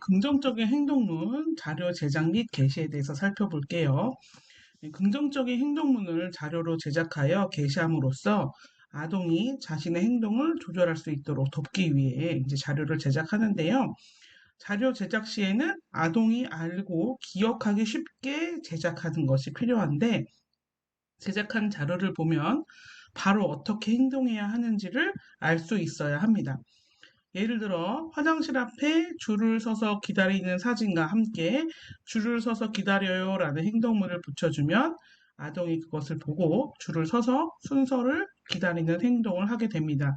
긍정적인 행동문 자료 제작 및 게시에 대해서 살펴볼게요. 긍정적인 행동문을 자료로 제작하여 게시함으로써 아동이 자신의 행동을 조절할 수 있도록 돕기 위해 이제 자료를 제작하는데요. 자료 제작 시에는 아동이 알고 기억하기 쉽게 제작하는 것이 필요한데, 제작한 자료를 보면 바로 어떻게 행동해야 하는지를 알 수 있어야 합니다. 예를 들어 화장실 앞에 줄을 서서 기다리는 사진과 함께 줄을 서서 기다려요 라는 행동문을 붙여주면 아동이 그것을 보고 줄을 서서 순서를 기다리는 행동을 하게 됩니다.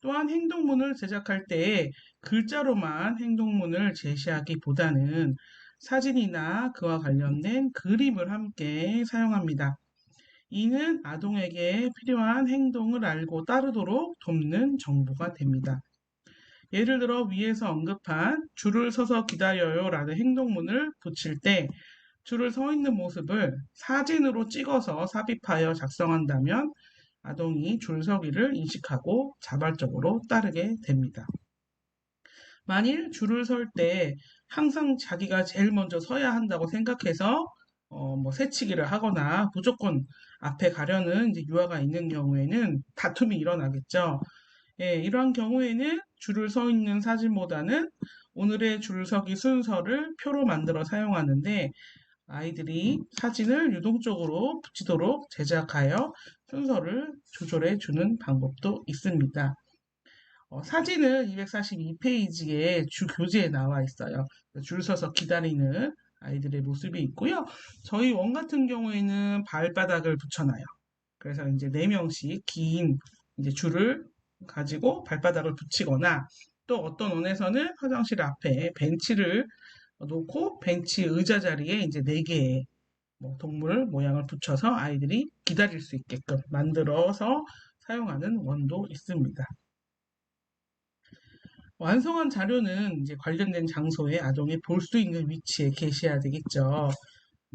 또한 행동문을 제작할 때 글자로만 행동문을 제시하기보다는 사진이나 그와 관련된 그림을 함께 사용합니다. 이는 아동에게 필요한 행동을 알고 따르도록 돕는 정보가 됩니다. 예를 들어 위에서 언급한 줄을 서서 기다려요 라는 행동문을 붙일 때 줄을 서 있는 모습을 사진으로 찍어서 삽입하여 작성한다면 아동이 줄서기를 인식하고 자발적으로 따르게 됩니다. 만일 줄을 설 때 항상 자기가 제일 먼저 서야 한다고 생각해서 새치기를 하거나 무조건 앞에 가려는 이제 유아가 있는 경우에는 다툼이 일어나겠죠. 예, 이러한 경우에는 줄을 서 있는 사진보다는 오늘의 줄서기 순서를 표로 만들어 사용하는데 아이들이 사진을 유동적으로 붙이도록 제작하여 순서를 조절해 주는 방법도 있습니다. 사진은 242페이지에 주 교재에 나와 있어요. 줄 서서 기다리는 아이들의 모습이 있고요. 저희 원 같은 경우에는 발바닥을 붙여놔요. 그래서 이제 4명씩 긴 이제 줄을 가지고 발바닥을 붙이거나 또 어떤 원에서는 화장실 앞에 벤치를 놓고 벤치 의자 자리에 이제 4개의 동물 모양을 붙여서 아이들이 기다릴 수 있게끔 만들어서 사용하는 원도 있습니다. 완성한 자료는 이제 관련된 장소에 아동이 볼 수 있는 위치에 게시해야 되겠죠.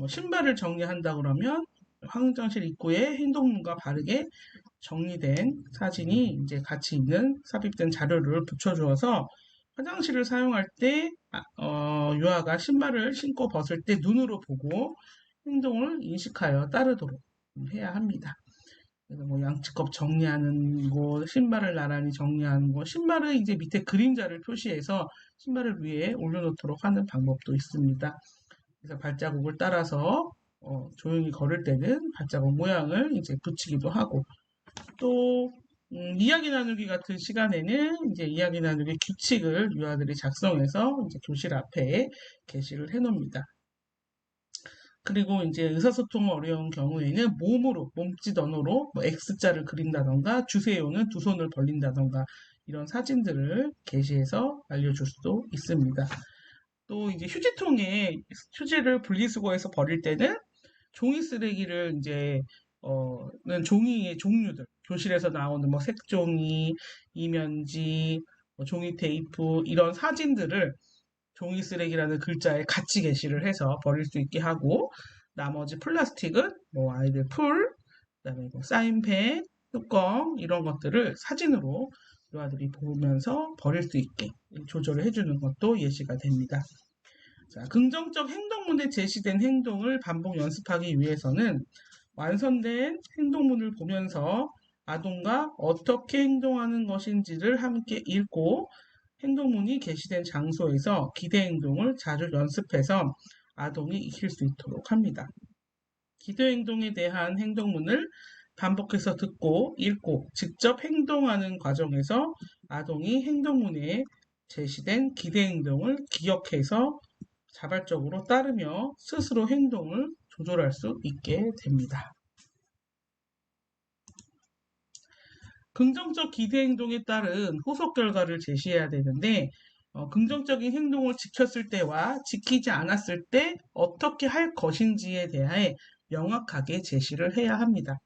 신발을 정리한다 그러면 화장실 입구에 행동문과 바르게 정리된 사진이 이제 같이 있는 삽입된 자료를 붙여주어서 화장실을 사용할 때 유아가 신발을 신고 벗을 때 눈으로 보고 행동을 인식하여 따르도록 해야 합니다. 그래서 양치컵 정리하는 곳, 신발을 나란히 정리하는 곳, 신발은 이제 밑에 그림자를 표시해서 신발을 위에 올려놓도록 하는 방법도 있습니다. 그래서 발자국을 따라서 조용히 걸을 때는 발자국 모양을 이제 붙이기도 하고 또 이야기 나누기 같은 시간에는 이제 이야기 나누기 규칙을 유아들이 작성해서 이제 교실 앞에 게시를 해놓습니다. 그리고 이제 의사소통 어려운 경우에는 몸으로, 몸짓 언어로 X자를 그린다던가 주세요는 두 손을 벌린다던가 이런 사진들을 게시해서 알려줄 수도 있습니다. 또 이제 휴지통에 휴지를 분리수거해서 버릴 때는 종이 쓰레기를 이제 는 종이의 종류들 교실에서 나오는 색종이, 이면지, 종이 테이프 이런 사진들을 종이 쓰레기라는 글자에 같이 게시를 해서 버릴 수 있게 하고 나머지 플라스틱은 아이들 풀, 그다음에 사인펜, 뚜껑 이런 것들을 사진으로 유아들이 보면서 버릴 수 있게 조절을 해주는 것도 예시가 됩니다. 자, 긍정적 행동문에 제시된 행동을 반복 연습하기 위해서는 완성된 행동문을 보면서 아동과 어떻게 행동하는 것인지를 함께 읽고 행동문이 게시된 장소에서 기대 행동을 자주 연습해서 아동이 익힐 수 있도록 합니다. 기대 행동에 대한 행동문을 반복해서 듣고 읽고 직접 행동하는 과정에서 아동이 행동문에 제시된 기대 행동을 기억해서 자발적으로 따르며 스스로 행동을 조절할 수 있게 됩니다. 긍정적 기대 행동에 따른 후속 결과를 제시해야 되는데 긍정적인 행동을 지켰을 때와 지키지 않았을 때 어떻게 할 것인지에 대해 명확하게 제시를 해야 합니다.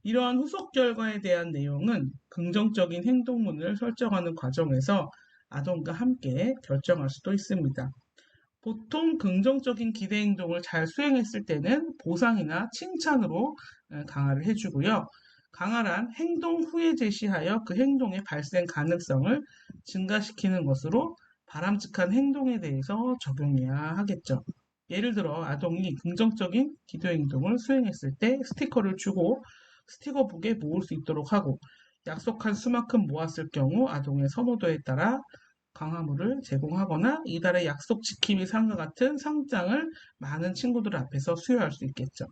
이러한 후속 결과에 대한 내용은 긍정적인 행동문을 설정하는 과정에서 아동과 함께 결정할 수도 있습니다. 보통 긍정적인 기대 행동을 잘 수행했을 때는 보상이나 칭찬으로 강화를 해주고요. 강화란 행동 후에 제시하여 그 행동의 발생 가능성을 증가시키는 것으로 바람직한 행동에 대해서 적용해야 하겠죠. 예를 들어 아동이 긍정적인 기도 행동을 수행했을 때 스티커를 주고 스티커북에 모을 수 있도록 하고 약속한 수만큼 모았을 경우 아동의 선호도에 따라 강화물을 제공하거나 이달의 약속 지킴이 상과 같은 상장을 많은 친구들 앞에서 수여할 수 있겠죠.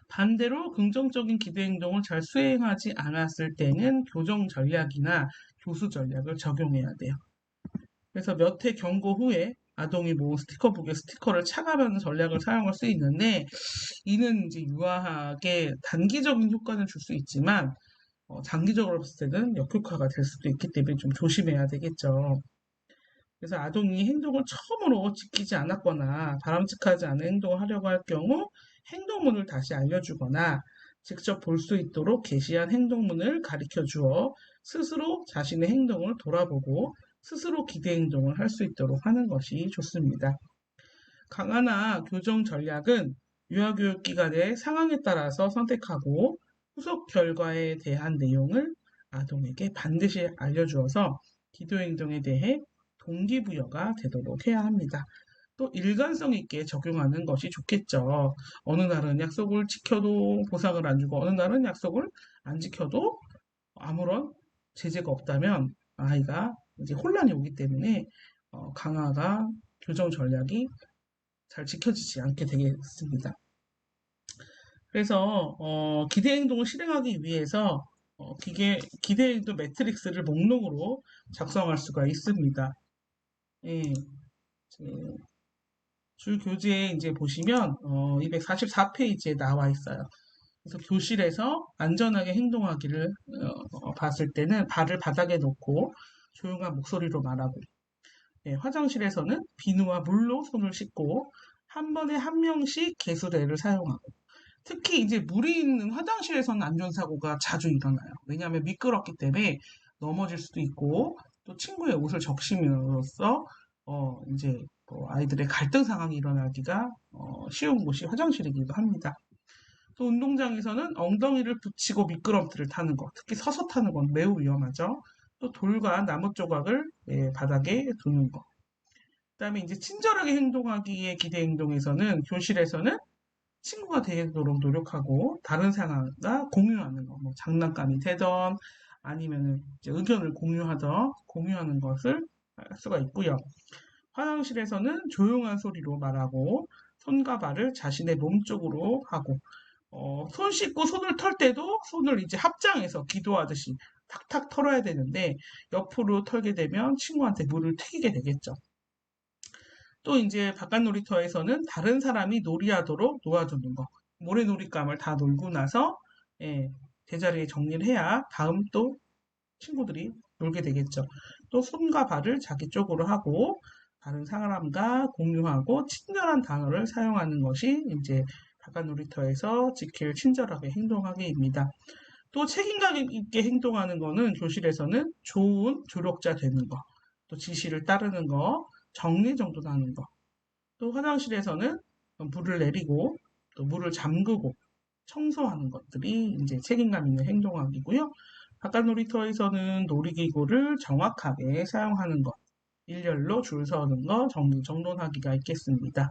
반대로 긍정적인 기대 행동을 잘 수행하지 않았을 때는 교정 전략이나 교수 전략을 적용해야 돼요. 그래서 몇 회 경고 후에 아동이 모은 스티커북에 스티커를 차감하는 전략을 사용할 수 있는데 이는 이제 유아하게 단기적인 효과는 줄 수 있지만 장기적으로 봤을 때는 역효과가 될 수도 있기 때문에 좀 조심해야 되겠죠. 그래서 아동이 행동을 처음으로 지키지 않았거나 바람직하지 않은 행동을 하려고 할 경우 행동문을 다시 알려주거나 직접 볼 수 있도록 게시한 행동문을 가르쳐 주어 스스로 자신의 행동을 돌아보고 스스로 기대 행동을 할 수 있도록 하는 것이 좋습니다. 강화나 교정 전략은 유아교육기관의 상황에 따라서 선택하고 후속 결과에 대한 내용을 아동에게 반드시 알려주어서 기도 행동에 대해 동기부여가 되도록 해야 합니다. 또 일관성 있게 적용하는 것이 좋겠죠. 어느 날은 약속을 지켜도 보상을 안 주고 어느 날은 약속을 안 지켜도 아무런 제재가 없다면 아이가 이제 혼란이 오기 때문에 강화가 교정 전략이 잘 지켜지지 않게 되겠습니다. 그래서 기대 행동을 실행하기 위해서 기대 행동 매트릭스를 목록으로 작성할 수가 있습니다. 예, 주 교재에 이제 보시면 244페이지에 나와 있어요. 그래서 교실에서 안전하게 행동하기를 봤을 때는 발을 바닥에 놓고 조용한 목소리로 말하고 예, 화장실에서는 비누와 물로 손을 씻고 한 번에 한 명씩 개수대를 사용하고 특히 이제 물이 있는 화장실에서는 안전사고가 자주 일어나요. 왜냐하면 미끄럽기 때문에 넘어질 수도 있고 또 친구의 옷을 적심으로써 이제 아이들의 갈등 상황이 일어나기가 쉬운 곳이 화장실이기도 합니다. 또 운동장에서는 엉덩이를 붙이고 미끄럼틀을 타는 것, 특히 서서 타는 건 매우 위험하죠. 또 돌과 나무 조각을 바닥에 두는 것. 그다음에 이제 친절하게 행동하기의 기대 행동에서는 교실에서는 친구가 되도록 노력하고 다른 상황과 공유하는 거, 뭐 장난감이 되던 아니면은 이제 의견을 공유하는 것을 할 수가 있고요. 화장실에서는 조용한 소리로 말하고 손과 발을 자신의 몸 쪽으로 하고 손 씻고 손을 털 때도 손을 이제 합장해서 기도하듯이 탁탁 털어야 되는데 옆으로 털게 되면 친구한테 물을 튀기게 되겠죠. 또 이제 바깥 놀이터에서는 다른 사람이 놀이하도록 놓아두는 거. 모래놀이감을 다 놀고 나서 예, 제자리에 정리를 해야 다음 또 친구들이 놀게 되겠죠. 또 손과 발을 자기 쪽으로 하고 다른 사람과 공유하고 친절한 단어를 사용하는 것이 이제 바깥 놀이터에서 지킬 친절하게 행동하기입니다. 또 책임감 있게 행동하는 거는 교실에서는 좋은 조력자 되는 거, 또 지시를 따르는 거, 정리정돈하는 거, 또 화장실에서는 물을 내리고 또 물을 잠그고 청소하는 것들이 이제 책임감 있는 행동학이고요. 바깥 놀이터에서는 놀이기구를 정확하게 사용하는 것, 일렬로 줄 서는 것, 정돈하기가 있겠습니다.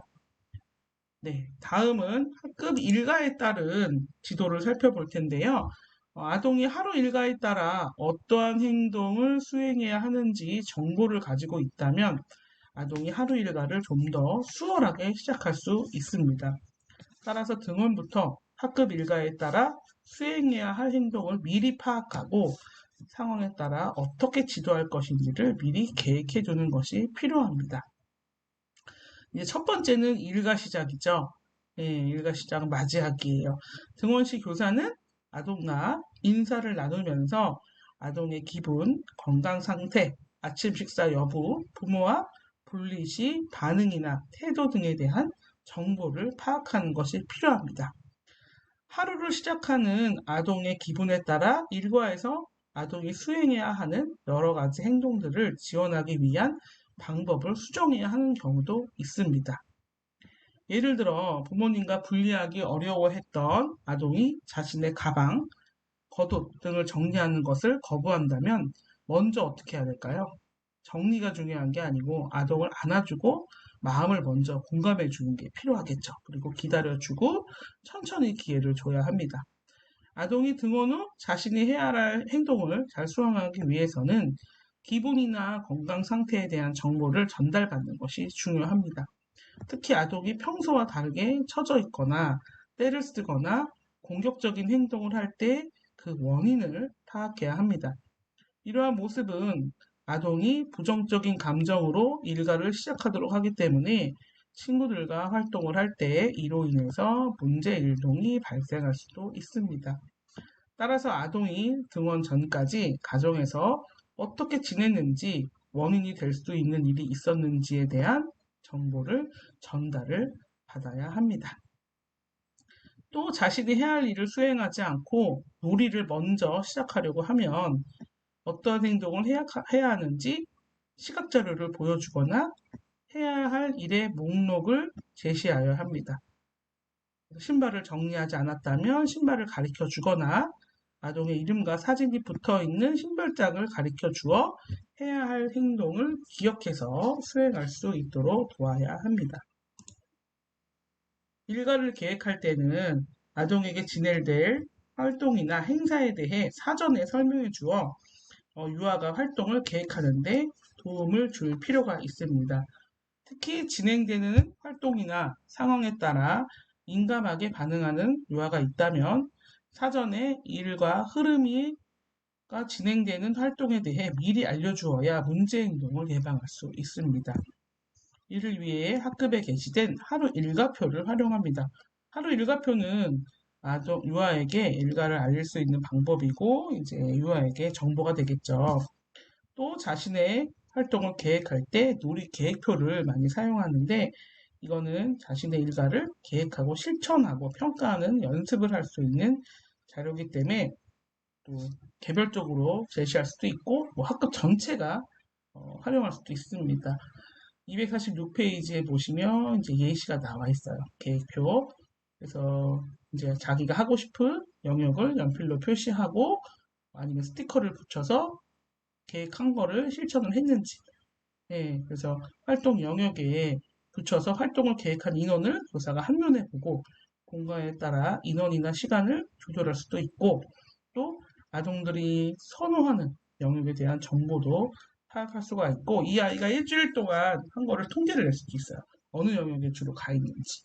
네, 다음은 학급 일과에 따른 지도를 살펴볼 텐데요. 아동이 하루 일과에 따라 어떠한 행동을 수행해야 하는지 정보를 가지고 있다면 아동이 하루 일과를 좀 더 수월하게 시작할 수 있습니다. 따라서 등원부터 학급 일과에 따라 수행해야 할 행동을 미리 파악하고 상황에 따라 어떻게 지도할 것인지를 미리 계획해 두는 것이 필요합니다. 이제 첫 번째는 일과 시작이죠. 예, 일과 시작은 맞이하기예요. 등원시 교사는 아동과 인사를 나누면서 아동의 기분, 건강 상태, 아침 식사 여부, 부모와 분리 시 반응이나 태도 등에 대한 정보를 파악하는 것이 필요합니다. 하루를 시작하는 아동의 기분에 따라 일과에서 아동이 수행해야 하는 여러 가지 행동들을 지원하기 위한 방법을 수정해야 하는 경우도 있습니다. 예를 들어 부모님과 분리하기 어려워했던 아동이 자신의 가방, 겉옷 등을 정리하는 것을 거부한다면 먼저 어떻게 해야 될까요? 정리가 중요한 게 아니고 아동을 안아주고 마음을 먼저 공감해 주는 게 필요하겠죠. 그리고 기다려주고 천천히 기회를 줘야 합니다. 아동이 등원 후 자신이 해야 할 행동을 잘 수행하기 위해서는 기분이나 건강 상태에 대한 정보를 전달받는 것이 중요합니다. 특히 아동이 평소와 다르게 처져 있거나 떼를 쓰거나 공격적인 행동을 할 때 그 원인을 파악해야 합니다. 이러한 모습은 아동이 부정적인 감정으로 일과를 시작하도록 하기 때문에 친구들과 활동을 할 때 이로 인해서 문제 일동이 발생할 수도 있습니다. 따라서 아동이 등원 전까지 가정에서 어떻게 지냈는지 원인이 될 수 있는 일이 있었는지에 대한 정보를 전달을 받아야 합니다. 또 자신이 해야 할 일을 수행하지 않고 놀이를 먼저 시작하려고 하면 어떠한 행동을 해야 하는지 시각자료를 보여주거나 해야 할 일의 목록을 제시하여야 합니다. 신발을 정리하지 않았다면 신발을 가르쳐 주거나 아동의 이름과 사진이 붙어 있는 신발장을 가르쳐 주어 해야 할 행동을 기억해서 수행할 수 있도록 도와야 합니다. 일과를 계획할 때는 아동에게 진행될 활동이나 행사에 대해 사전에 설명해 주어 유아가 활동을 계획하는데 도움을 줄 필요가 있습니다. 특히 진행되는 활동이나 상황에 따라 민감하게 반응하는 유아가 있다면 사전에 일과 흐름이 진행되는 활동에 대해 미리 알려주어야 문제 행동을 예방할 수 있습니다. 이를 위해 학급에 게시된 하루 일과표를 활용합니다. 하루 일과표는 유아에게 일과를 알릴 수 있는 방법이고 이제 유아에게 정보가 되겠죠. 또 자신의 활동을 계획할 때 놀이 계획표를 많이 사용하는데 이거는 자신의 일과를 계획하고 실천하고 평가하는 연습을 할 수 있는 자료이기 때문에 또 개별적으로 제시할 수도 있고 뭐 학급 전체가 활용할 수도 있습니다. 246페이지에 보시면 이제 예시가 나와 있어요. 계획표. 그래서 이제 자기가 하고 싶은 영역을 연필로 표시하고 아니면 스티커를 붙여서 계획한 거를 실천을 했는지. 예, 그래서 활동 영역에 붙여서 활동을 계획한 인원을 교사가 한눈에 보고 공간에 따라 인원이나 시간을 조절할 수도 있고 또 아동들이 선호하는 영역에 대한 정보도 파악할 수가 있고 이 아이가 일주일 동안 한 거를 통계를 낼 수도 있어요. 어느 영역에 주로 가 있는지.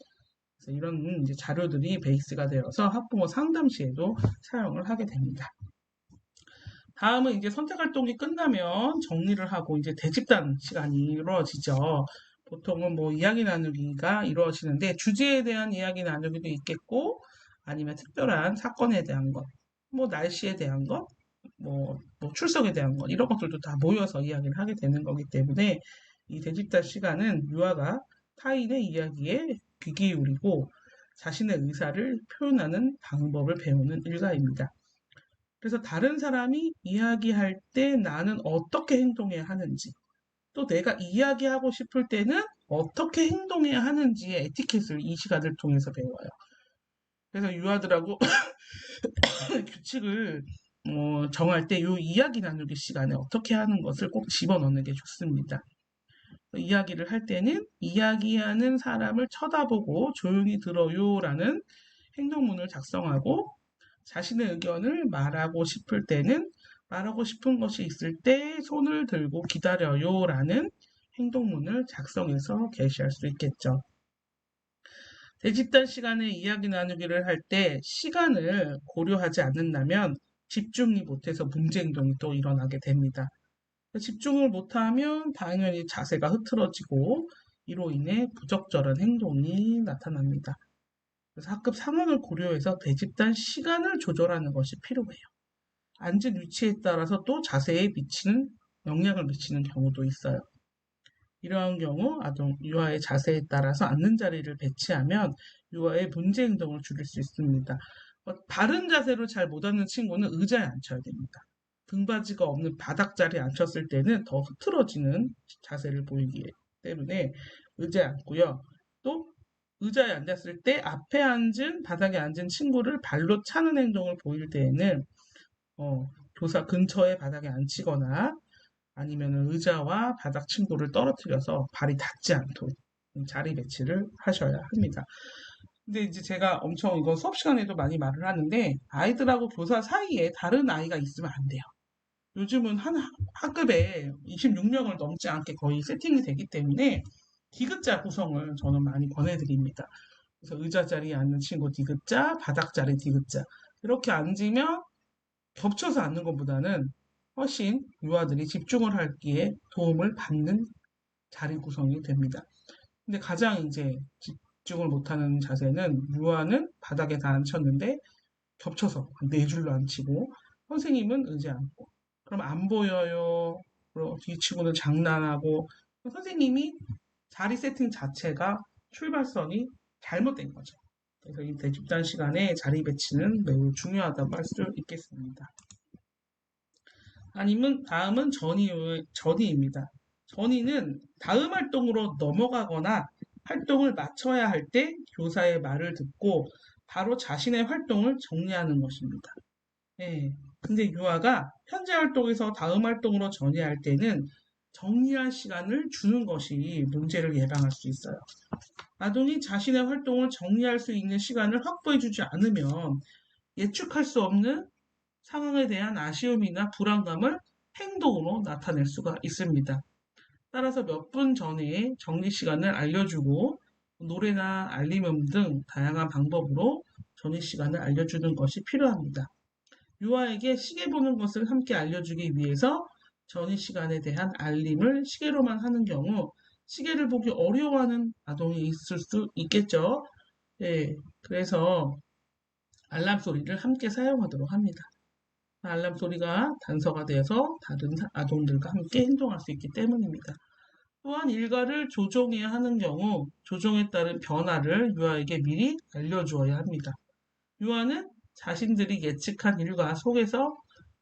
그래서 이런 이제 자료들이 베이스가 되어서 학부모 상담 시에도 사용을 하게 됩니다. 다음은 이제 선택 활동이 끝나면 정리를 하고 이제 대집단 시간이 이루어지죠. 보통은 뭐 이야기 나누기가 이루어지는데 주제에 대한 이야기 나누기도 있겠고 아니면 특별한 사건에 대한 것, 뭐 날씨에 대한 것, 뭐 출석에 대한 것 이런 것들도 다 모여서 이야기를 하게 되는 거기 때문에 이 대집단 시간은 유아가 타인의 이야기에 귀 기울이고 자신의 의사를 표현하는 방법을 배우는 일과입니다. 그래서 다른 사람이 이야기할 때 나는 어떻게 행동해야 하는지, 또 내가 이야기하고 싶을 때는 어떻게 행동해야 하는지의 에티켓을 이 시간을 통해서 배워요. 그래서 유아들하고 규칙을 정할 때 이 이야기 나누기 시간에 어떻게 하는 것을 꼭 집어넣는 게 좋습니다. 이야기를 할 때는 이야기하는 사람을 쳐다보고 조용히 들어요라는 행동문을 작성하고 자신의 의견을 말하고 싶을 때는 말하고 싶은 것이 있을 때 손을 들고 기다려요 라는 행동문을 작성해서 게시할 수 있겠죠. 대집단 시간에 이야기 나누기를 할 때 시간을 고려하지 않는다면 집중이 못해서 문제 행동이 또 일어나게 됩니다. 집중을 못하면 당연히 자세가 흐트러지고 이로 인해 부적절한 행동이 나타납니다. 그래서 학급 상황을 고려해서 대집단 시간을 조절하는 것이 필요해요. 앉은 위치에 따라서 또 자세에 미치는 영향을 미치는 경우도 있어요. 이러한 경우 아동 유아의 자세에 따라서 앉는 자리를 배치하면 유아의 문제 행동을 줄일 수 있습니다. 바른 자세로 잘 못 앉는 친구는 의자에 앉혀야 됩니다. 등받이가 없는 바닥 자리에 앉혔을 때는 더 흐트러지는 자세를 보이기 때문에 의자에 앉고요. 또 의자에 앉았을 때 앞에 앉은 바닥에 앉은 친구를 발로 차는 행동을 보일 때에는 교사 근처에 바닥에 앉히거나 아니면 의자와 바닥 침구를 떨어뜨려서 발이 닿지 않도록 자리 배치를 하셔야 합니다. 근데 이제 제가 엄청 이거 수업 시간에도 많이 말을 하는데 아이들하고 교사 사이에 다른 아이가 있으면 안 돼요. 요즘은 한 학급에 26명을 넘지 않게 거의 세팅이 되기 때문에 디귿자 구성을 저는 많이 권해드립니다. 그래서 의자 자리에 앉는 친구 디귿자, 바닥 자리 디귿자. 이렇게 앉으면 겹쳐서 앉는 것보다는 훨씬 유아들이 집중을 하기에 도움을 받는 자리 구성이 됩니다. 근데 가장 이제 집중을 못하는 자세는 유아는 바닥에 다 앉혔는데 겹쳐서 네 줄로 앉히고 선생님은 의자에 앉고 그럼 안 보여요. 그리고 뒤 친구는 장난하고 선생님이 자리 세팅 자체가 출발선이 잘못된 거죠. 그래서 이 대집단 시간에 자리 배치는 매우 중요하다고 할 수 있겠습니다. 아니면 다음은 전이입니다. 전이는 다음 활동으로 넘어가거나 활동을 마쳐야 할 때 교사의 말을 듣고 바로 자신의 활동을 정리하는 것입니다. 예. 근데 유아가 현재 활동에서 다음 활동으로 전이할 때는 정리할 시간을 주는 것이 문제를 예방할 수 있어요. 아동이 자신의 활동을 정리할 수 있는 시간을 확보해주지 않으면 예측할 수 없는 상황에 대한 아쉬움이나 불안감을 행동으로 나타낼 수가 있습니다. 따라서 몇 분 전에 정리 시간을 알려주고 노래나 알림음 등 다양한 방법으로 정리 시간을 알려주는 것이 필요합니다. 유아에게 시계 보는 것을 함께 알려주기 위해서 정리 시간에 대한 알림을 시계로만 하는 경우 시계를 보기 어려워하는 아동이 있을 수 있겠죠. 네, 그래서 알람 소리를 함께 사용하도록 합니다. 알람 소리가 단서가 되어서 다른 아동들과 함께 행동할 수 있기 때문입니다. 또한 일과를 조정해야 하는 경우 조정에 따른 변화를 유아에게 미리 알려주어야 합니다. 유아는 자신들이 예측한 일과 속에서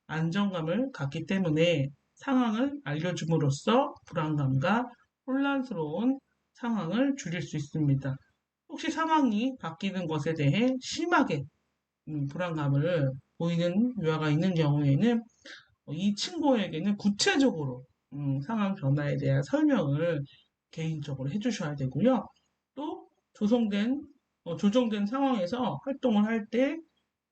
안정감을 갖기 때문에 상황을 알려줌으로써 불안감과 혼란스러운 상황을 줄일 수 있습니다. 혹시 상황이 바뀌는 것에 대해 심하게 불안감을 보이는 유아가 있는 경우에는 이 친구에게는 구체적으로 상황 변화에 대한 설명을 개인적으로 해주셔야 되고요. 또 조정된 상황에서 활동을 할 때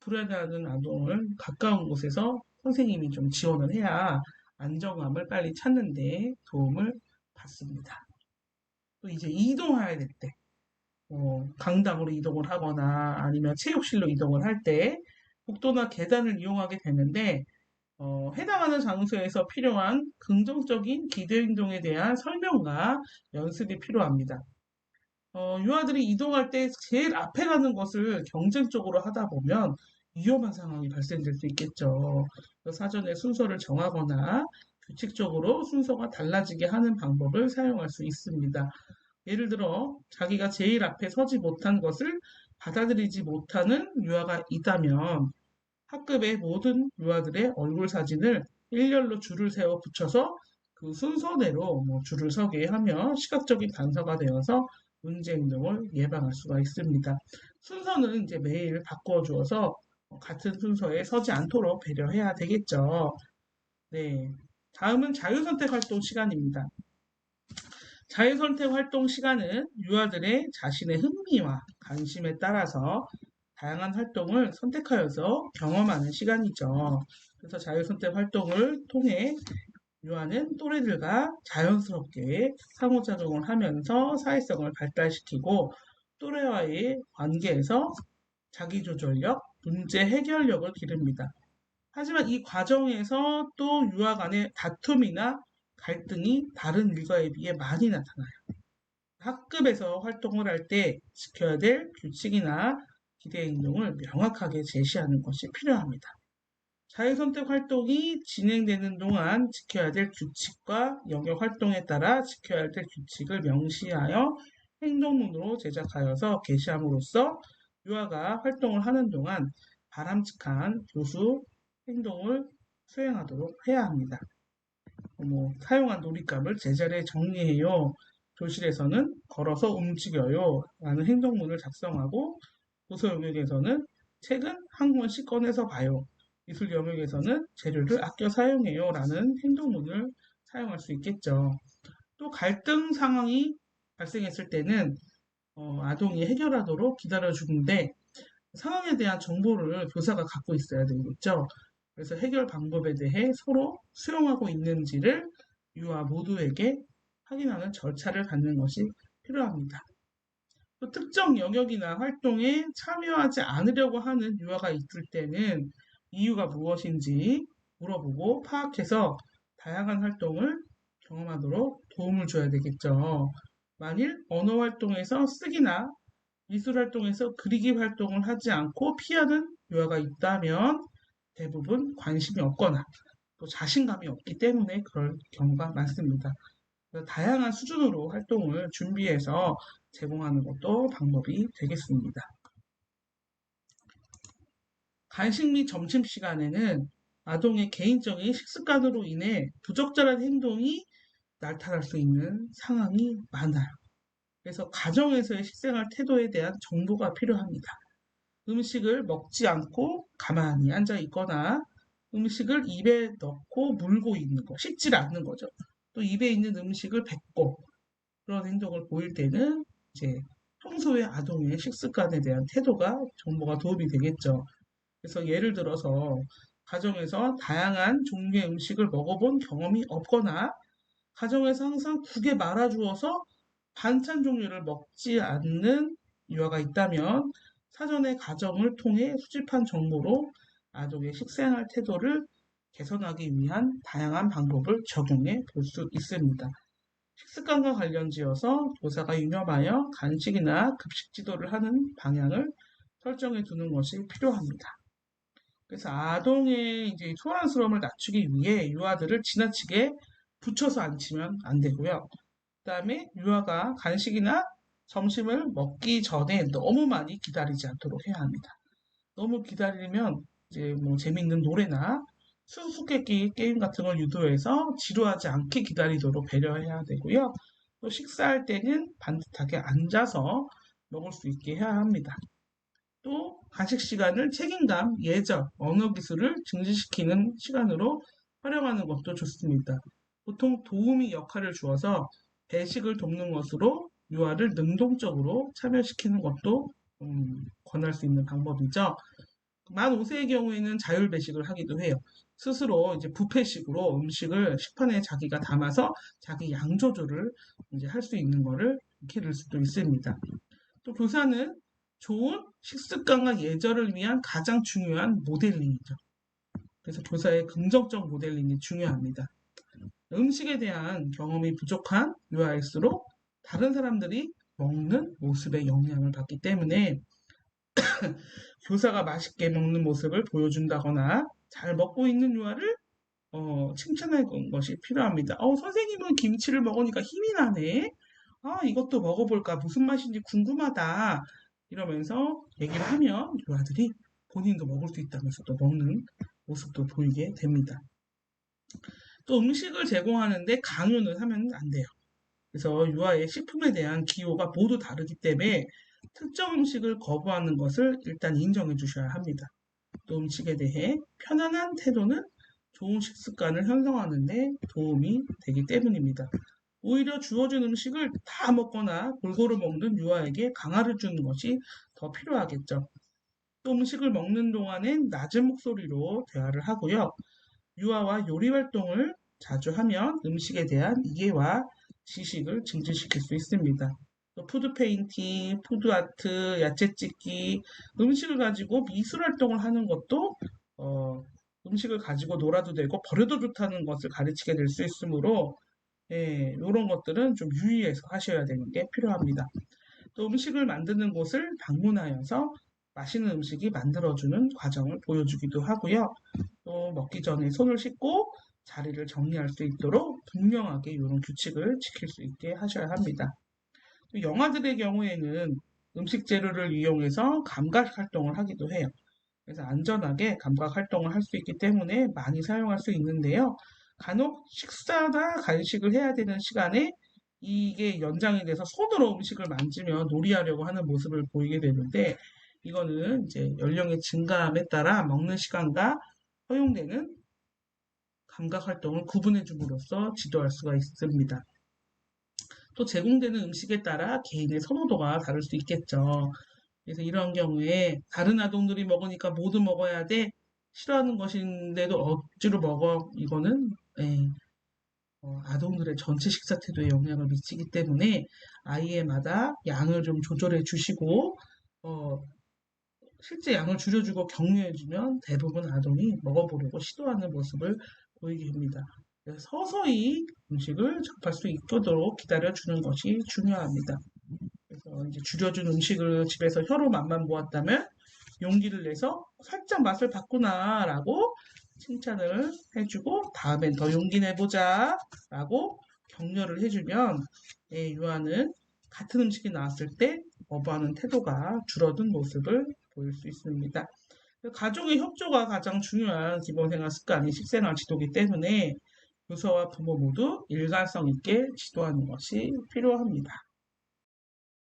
불안해하는 아동을 가까운 곳에서 선생님이 좀 지원을 해야 안정감을 빨리 찾는 데 도움을 받습니다. 또 이제 이동해야 될 때, 강당으로 이동을 하거나 아니면 체육실로 이동을 할 때 복도나 계단을 이용하게 되는데 해당하는 장소에서 필요한 긍정적인 기대 행동에 대한 설명과 연습이 필요합니다. 유아들이 이동할 때 제일 앞에 가는 것을 경쟁적으로 하다 보면 위험한 상황이 발생될 수 있겠죠. 사전에 순서를 정하거나 규칙적으로 순서가 달라지게 하는 방법을 사용할 수 있습니다. 예를 들어 자기가 제일 앞에 서지 못한 것을 받아들이지 못하는 유아가 있다면 학급의 모든 유아들의 얼굴 사진을 일렬로 줄을 세워 붙여서 그 순서대로 줄을 서게 하며 시각적인 단서가 되어서 문제 행동을 예방할 수가 있습니다. 순서는 이제 매일 바꿔주어서 같은 순서에 서지 않도록 배려해야 되겠죠. 네. 다음은 자유선택 활동 시간입니다. 자유선택 활동 시간은 유아들의 자신의 흥미와 관심에 따라서 다양한 활동을 선택하여서 경험하는 시간이죠. 그래서 자유선택 활동을 통해 유아는 또래들과 자연스럽게 상호작용을 하면서 사회성을 발달시키고 또래와의 관계에서 자기조절력, 문제 해결력을 기릅니다. 하지만 이 과정에서 또 유아 간의 다툼이나 갈등이 다른 일과에 비해 많이 나타나요. 학급에서 활동을 할 때 지켜야 될 규칙이나 기대 행동을 명확하게 제시하는 것이 필요합니다. 자유선택 활동이 진행되는 동안 지켜야 될 규칙과 영역 활동에 따라 지켜야 될 규칙을 명시하여 행동문으로 제작하여서 게시함으로써 유아가 활동을 하는 동안 바람직한 교수 행동을 수행하도록 해야 합니다. 사용한 놀잇감을 제자리에 정리해요. 교실에서는 걸어서 움직여요. 라는 행동문을 작성하고 도서 영역에서는 책은 한 권씩 꺼내서 봐요. 미술 영역에서는 재료를 아껴 사용해요. 라는 행동문을 사용할 수 있겠죠. 또 갈등 상황이 발생했을 때는 아동이 해결하도록 기다려주는데 상황에 대한 정보를 교사가 갖고 있어야 되겠죠. 그래서 해결 방법에 대해 서로 수용하고 있는지를 유아 모두에게 확인하는 절차를 갖는 것이 필요합니다. 또 특정 영역이나 활동에 참여하지 않으려고 하는 유아가 있을 때는 이유가 무엇인지 물어보고 파악해서 다양한 활동을 경험하도록 도움을 줘야 되겠죠. 만일 언어 활동에서 쓰기나 미술 활동에서 그리기 활동을 하지 않고 피하는 유아가 있다면 대부분 관심이 없거나 또 자신감이 없기 때문에 그럴 경우가 많습니다. 다양한 수준으로 활동을 준비해서 제공하는 것도 방법이 되겠습니다. 간식 및 점심시간에는 아동의 개인적인 식습관으로 인해 부적절한 행동이 나타날 수 있는 상황이 많아요. 그래서 가정에서의 식생활 태도에 대한 정보가 필요합니다. 음식을 먹지 않고 가만히 앉아 있거나 음식을 입에 넣고 물고 있는 거, 씹질 않는 거죠. 또 입에 있는 음식을 뱉고 그런 행동을 보일 때는 이제 평소에 아동의 식습관에 대한 태도가 정보가 도움이 되겠죠. 그래서 예를 들어서 가정에서 다양한 종류의 음식을 먹어본 경험이 없거나 가정에서 항상 국에 말아주어서 반찬 종류를 먹지 않는 유아가 있다면 사전에 가정을 통해 수집한 정보로 아동의 식생활 태도를 개선하기 위한 다양한 방법을 적용해 볼 수 있습니다. 식습관과 관련지어서 교사가 유념하여 간식이나 급식 지도를 하는 방향을 설정해 두는 것이 필요합니다. 그래서 아동의 이제 소란스러움을 낮추기 위해 유아들을 지나치게 붙여서 앉히면 안 되고요. 그다음에 유아가 간식이나 점심을 먹기 전에 너무 많이 기다리지 않도록 해야 합니다. 너무 기다리면 이제 뭐 재밌는 노래나 수수께끼 게임 같은 걸 유도해서 지루하지 않게 기다리도록 배려해야 되고요. 또 식사할 때는 반듯하게 앉아서 먹을 수 있게 해야 합니다. 또 간식 시간을 책임감, 예절, 언어 기술을 증진시키는 시간으로 활용하는 것도 좋습니다. 보통 도우미 역할을 주어서 배식을 돕는 것으로 유아를 능동적으로 참여시키는 것도 권할 수 있는 방법이죠. 만 5세의 경우에는 자율 배식을 하기도 해요. 스스로 이제 뷔페식으로 음식을 식판에 자기가 담아서 자기 양 조절을 이제 할 수 있는 거를 기를 수도 있습니다. 또 교사는 좋은 식습관과 예절을 위한 가장 중요한 모델링이죠. 그래서 교사의 긍정적 모델링이 중요합니다. 음식에 대한 경험이 부족한 유아일수록 다른 사람들이 먹는 모습에 영향을 받기 때문에 교사가 맛있게 먹는 모습을 보여준다거나 잘 먹고 있는 유아를 칭찬하는 것이 필요합니다. 선생님은 김치를 먹으니까 힘이 나네. 이것도 먹어볼까? 무슨 맛인지 궁금하다. 이러면서 얘기를 하면 유아들이 본인도 먹을 수 있다면서 또 먹는 모습도 보이게 됩니다. 또 음식을 제공하는데 강요는 하면 안 돼요. 그래서 유아의 식품에 대한 기호가 모두 다르기 때문에 특정 음식을 거부하는 것을 일단 인정해 주셔야 합니다. 또 음식에 대해 편안한 태도는 좋은 식습관을 형성하는 데 도움이 되기 때문입니다. 오히려 주어진 음식을 다 먹거나 골고루 먹는 유아에게 강화를 주는 것이 더 필요하겠죠. 또 음식을 먹는 동안엔 낮은 목소리로 대화를 하고요. 유아와 요리 활동을 자주 하면 음식에 대한 이해와 지식을 증진시킬 수 있습니다. 또 푸드 페인팅, 푸드 아트, 야채 찢기, 음식을 가지고 미술 활동을 하는 것도 음식을 가지고 놀아도 되고 버려도 좋다는 것을 가르치게 될 수 있으므로 이런 것들은 좀 유의해서 하셔야 되는 게 필요합니다. 또 음식을 만드는 곳을 방문하여서 맛있는 음식이 만들어주는 과정을 보여주기도 하고요. 또 먹기 전에 손을 씻고 자리를 정리할 수 있도록 분명하게 이런 규칙을 지킬 수 있게 하셔야 합니다. 또 영아들의 경우에는 음식 재료를 이용해서 감각 활동을 하기도 해요. 그래서 안전하게 감각 활동을 할 수 있기 때문에 많이 사용할 수 있는데요. 간혹 식사나 간식을 해야 되는 시간에 이게 연장이 돼서 손으로 음식을 만지며 놀이하려고 하는 모습을 보이게 되는데 이거는 이제 연령의 증가함에 따라 먹는 시간과 허용되는 감각 활동을 구분해 줌으로써 지도할 수가 있습니다. 또 제공되는 음식에 따라 개인의 선호도가 다를 수 있겠죠. 그래서 이런 경우에 다른 아동들이 먹으니까 모두 먹어야 돼. 싫어하는 것인데도 억지로 먹어. 이거는 예, 아동들의 전체 식사 태도에 영향을 미치기 때문에 아이에마다 양을 좀 조절해 주시고 어, 실제 양을 줄여주고 격려해주면 대부분 아동이 먹어보려고 시도하는 모습을 보이게 됩니다. 그래서 서서히 음식을 접할 수 있도록 기다려주는 것이 중요합니다. 그래서 이제 줄여준 음식을 집에서 혀로 맛만 보았다면 용기를 내서 살짝 맛을 봤구나라고 칭찬을 해주고 다음엔 더 용기 내보자 라고 격려를 해주면 유아는 같은 음식이 나왔을 때 거부하는 태도가 줄어든 모습을 보일 수 있습니다. 가족의 협조가 가장 중요한 기본생활 습관이 식생활 지도기 때문에 교사와 부모 모두 일관성 있게 지도하는 것이 필요합니다.